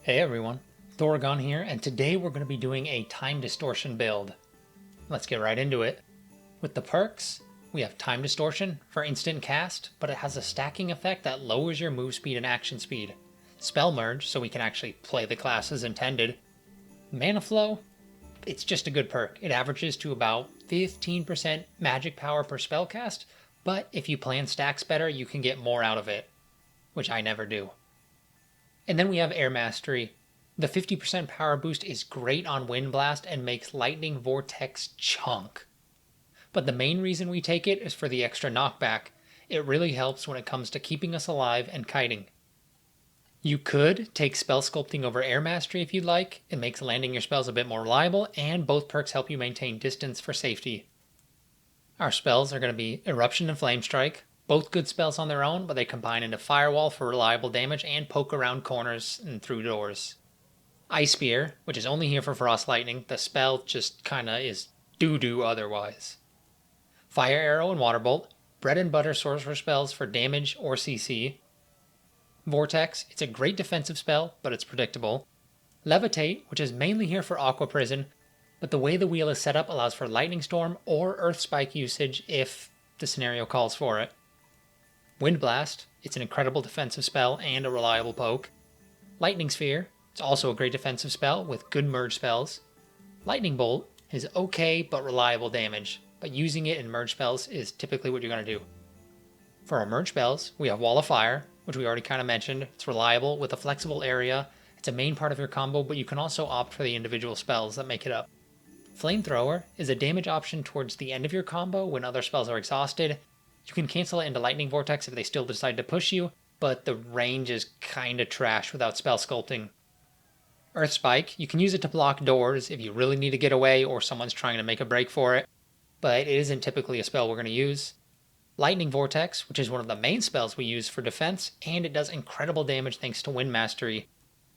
Hey everyone, Thorgon here, and today we're going to be doing a time distortion build. Let's get right into it. With the perks, we have time distortion for instant cast, but it has a stacking effect that lowers your move speed and action speed. Spell merge, so we can actually play the class as intended. Mana flow, it's just a good perk. It averages to about 15% magic power per spell cast, but if you plan stacks better, you can get more out of it, which I never do. And then we have Air Mastery. The 50% power boost is great on Wind Blast and makes Lightning Vortex chunk. But the main reason we take it is for the extra knockback. It really helps when it comes to keeping us alive and kiting. You could take Spell Sculpting over Air Mastery if you'd like. It makes landing your spells a bit more reliable, and both perks help you maintain distance for safety. Our spells are going to be Eruption and Flame Strike. Both good spells on their own, but they combine into Firewall for reliable damage and poke around corners and through doors. Ice Spear, which is only here for Frost Lightning, the spell just kinda is doo-doo otherwise. Fire Arrow and Water Bolt, bread and butter sorcerer spells for damage or CC. Vortex, it's a great defensive spell, but it's predictable. Levitate, which is mainly here for Aqua Prison, but the way the wheel is set up allows for Lightning Storm or Earth Spike usage if the scenario calls for it. Wind Blast, it's an incredible defensive spell and a reliable poke. Lightning Sphere, it's also a great defensive spell with good merge spells. Lightning Bolt is okay but reliable damage, but using it in merge spells is typically what you're going to do. For our merge spells, we have Wall of Fire, which we already kind of mentioned. It's reliable with a flexible area. It's a main part of your combo, but you can also opt for the individual spells that make it up. Flamethrower is a damage option towards the end of your combo when other spells are exhausted. You can cancel it into Lightning Vortex if they still decide to push you, but the range is kinda trash without spell sculpting. Earth Spike, you can use it to block doors if you really need to get away or someone's trying to make a break for it, but it isn't typically a spell we're going to use. Lightning Vortex, which is one of the main spells we use for defense, and it does incredible damage thanks to Wind Mastery.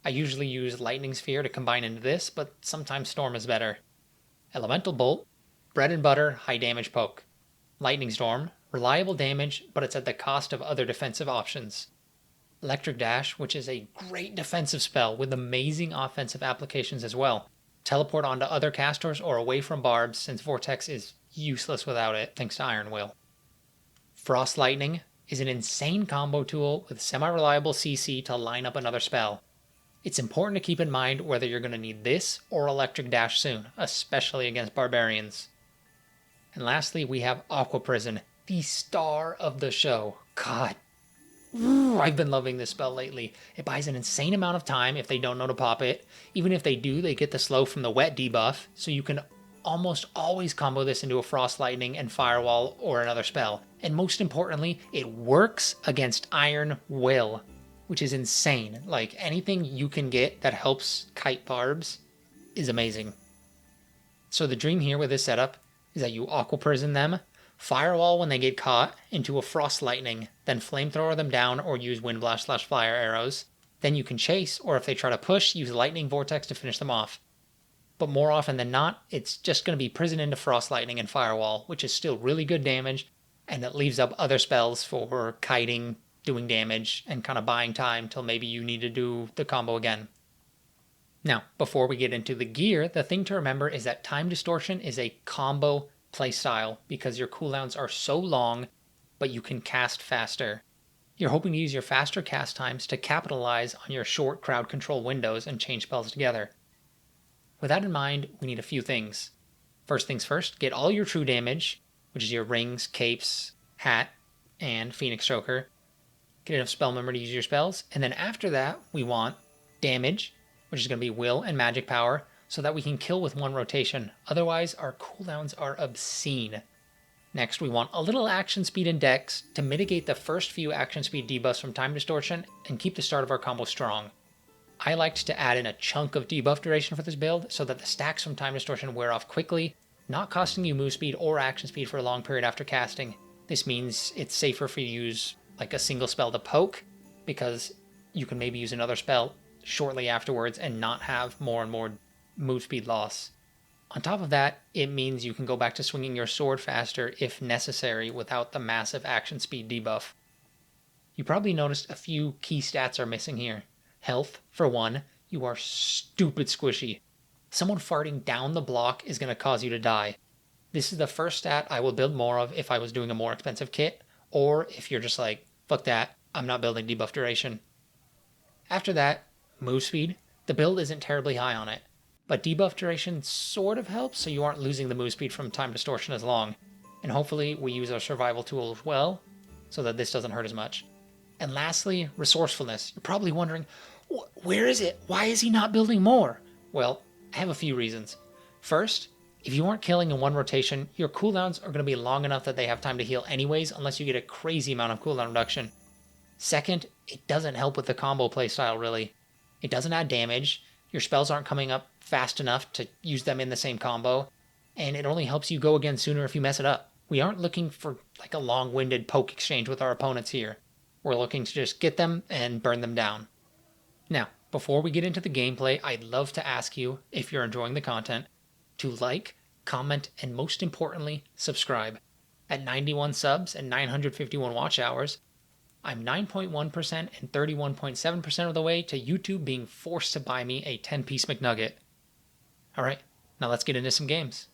I usually use Lightning Sphere to combine into this, but sometimes Storm is better. Elemental Bolt, bread and butter, high damage poke. Lightning Storm, reliable damage, but it's at the cost of other defensive options. Electric Dash, which is a great defensive spell with amazing offensive applications as well. Teleport onto other casters or away from barbs since Vortex is useless without it thanks to Iron Will. Frost Lightning is an insane combo tool with semi-reliable CC to line up another spell. It's important to keep in mind whether you're going to need this or Electric Dash soon, especially against barbarians. And lastly, we have Aqua Prison, the star of the show. God, I've been loving this spell lately. It buys an insane amount of time if they don't know to pop it. Even if they do, they get the slow from the wet debuff, so you can almost always combo this into a Frost Lightning and Firewall or another spell. And most importantly, it works against Iron Will, which is insane. Like, anything you can get that helps kite barbs is amazing. So the dream here with this setup is that you Aqua Prison them, Firewall when they get caught into a Frost Lightning, then Flamethrower them down or use Wind Blast / Fire Arrows. Then you can chase, or if they try to push, use Lightning Vortex to finish them off. But more often than not, it's just going to be Prison into Frost Lightning and Firewall, which is still really good damage, and it leaves up other spells for kiting, doing damage, and kind of buying time till maybe you need to do the combo again. Now, before we get into the gear, the thing to remember is that Time Distortion is a combo playstyle because your cooldowns are so long, but you can cast faster. You're hoping to use your faster cast times to capitalize on your short crowd control windows and change spells together. With that in mind, we need a few things. First things first, get all your true damage, which is your rings, capes, hat, and Phoenix Choker. Get enough spell memory to use your spells, and then after that, we want damage, which is going to be will and magic power, so that we can kill with one rotation. Otherwise, our cooldowns are obscene. Next, we want a little action speed and dex to mitigate the first few action speed debuffs from Time Distortion and keep the start of our combo strong. I liked to add in a chunk of debuff duration for this build so that the stacks from Time Distortion wear off quickly, not costing you move speed or action speed for a long period after casting. This means it's safer for you to use like a single spell to poke, because you can maybe use another spell shortly afterwards and not have more and more move speed loss. On top of that, it means you can go back to swinging your sword faster if necessary without the massive action speed debuff. You probably noticed a few key stats are missing here. Health, for one, You are stupid squishy. Someone farting down the block is going to cause you to die. This is the first stat I will build more of if I was doing a more expensive kit, or if you're just like, fuck that, I'm not building debuff duration. After that, move speed. The build isn't terribly high on it, but debuff duration sort of helps so you aren't losing the move speed from time distortion as long. And hopefully we use our survival tool as well, so that this doesn't hurt as much. And lastly, resourcefulness. You're probably wondering, where is it? Why is he not building more? Well, I have a few reasons. First, if you aren't killing in one rotation, your cooldowns are going to be long enough that they have time to heal anyways, unless you get a crazy amount of cooldown reduction. Second, it doesn't help with the combo playstyle really. It doesn't add damage, your spells aren't coming up fast enough to use them in the same combo, and it only helps you go again sooner if you mess it up. We aren't looking for like a long-winded poke exchange with our opponents here. We're looking to just get them and burn them down. Now, before we get into the gameplay, I'd love to ask you, if you're enjoying the content, to like, comment, and most importantly, subscribe. At 91 subs and 951 watch hours, I'm 9.1% and 31.7% of the way to YouTube being forced to buy me a 10-piece McNugget. Alright, now let's get into some games.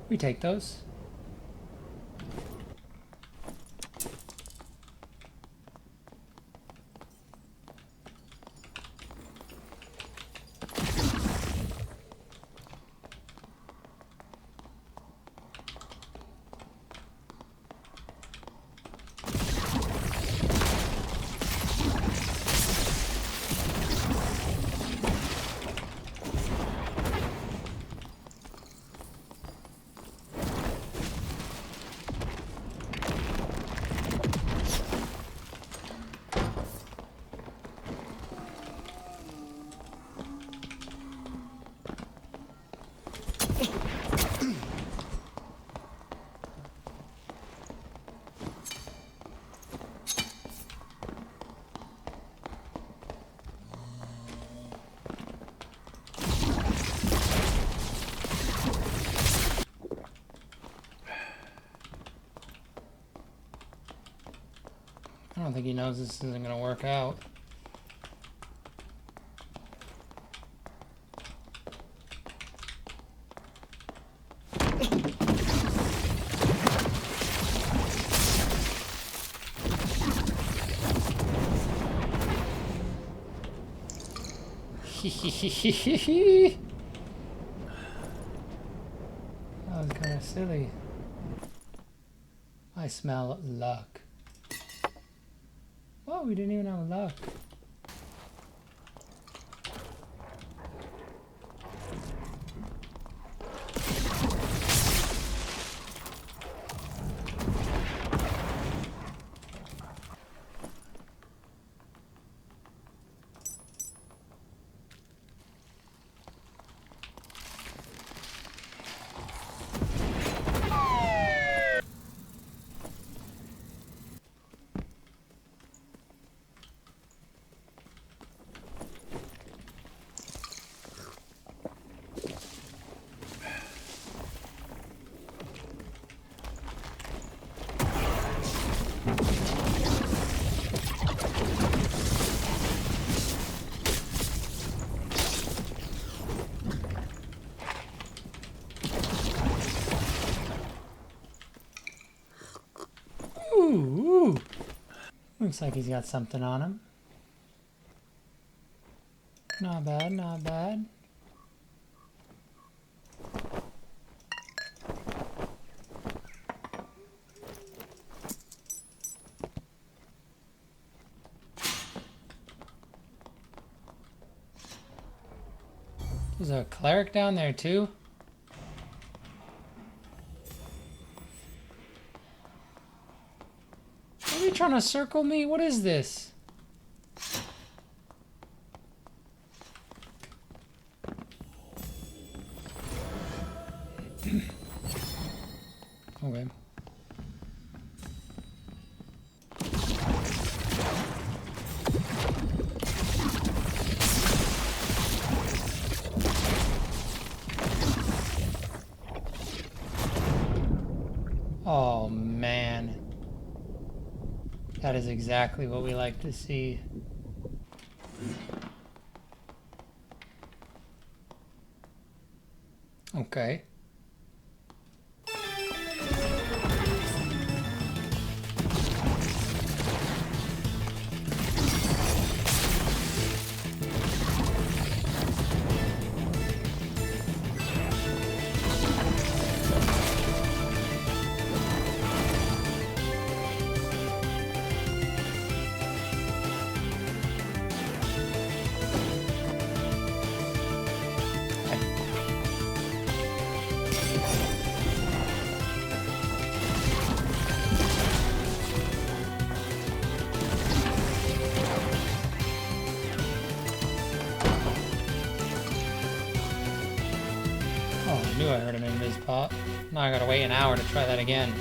We take those. I don't think he knows this isn't gonna work out. That was kind of silly. I smell luck. Oh, we didn't even have luck. Ooh. Looks like he's got something on him. Not bad, not bad. There's a cleric down there too. Are they trying to circle me? What is this? Okay. Oh man. That is exactly what we like to see. Okay. I knew I heard him in this pop. Now I gotta wait an hour to try that again.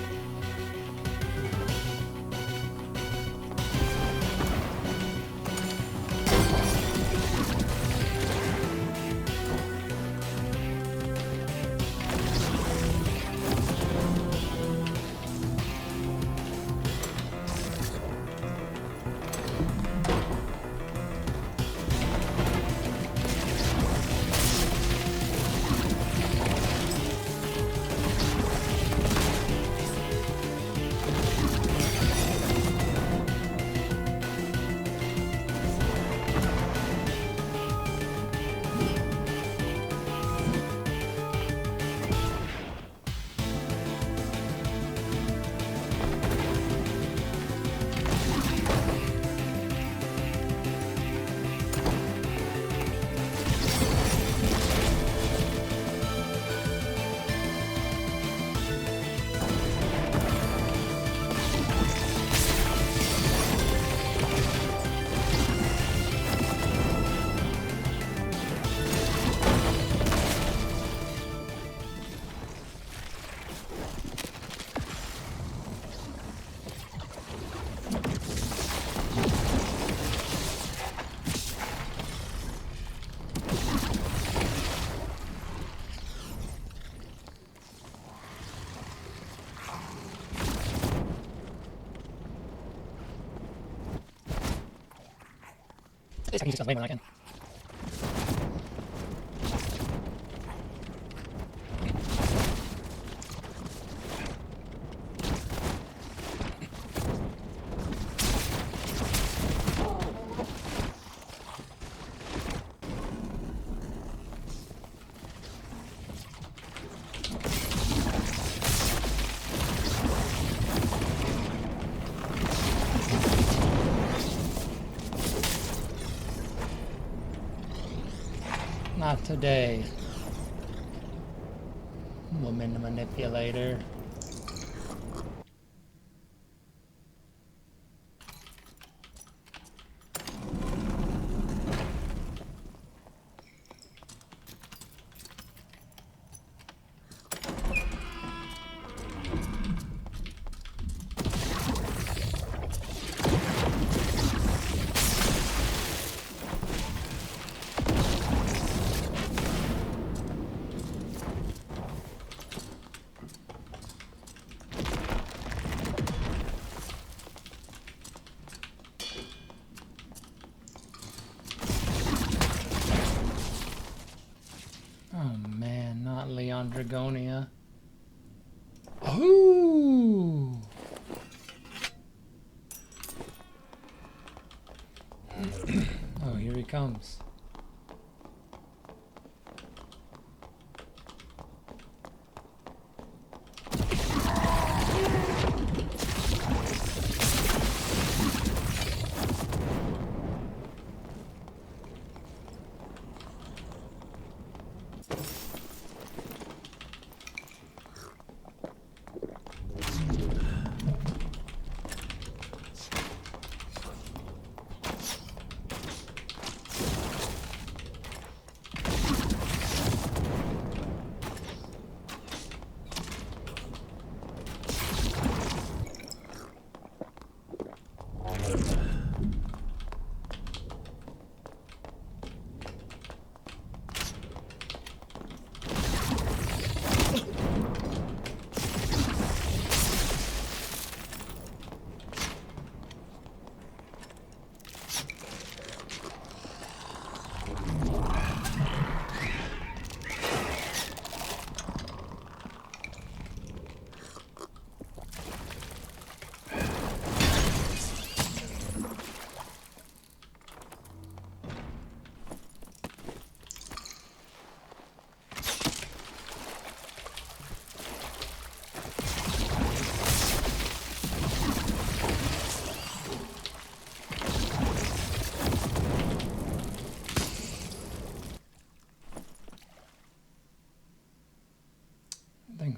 I can use it way more than I can. Not today, woman manipulator. On Dragonia. Oh! Oh, here he comes.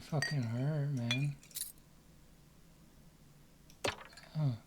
Fucking hurt, man. Oh.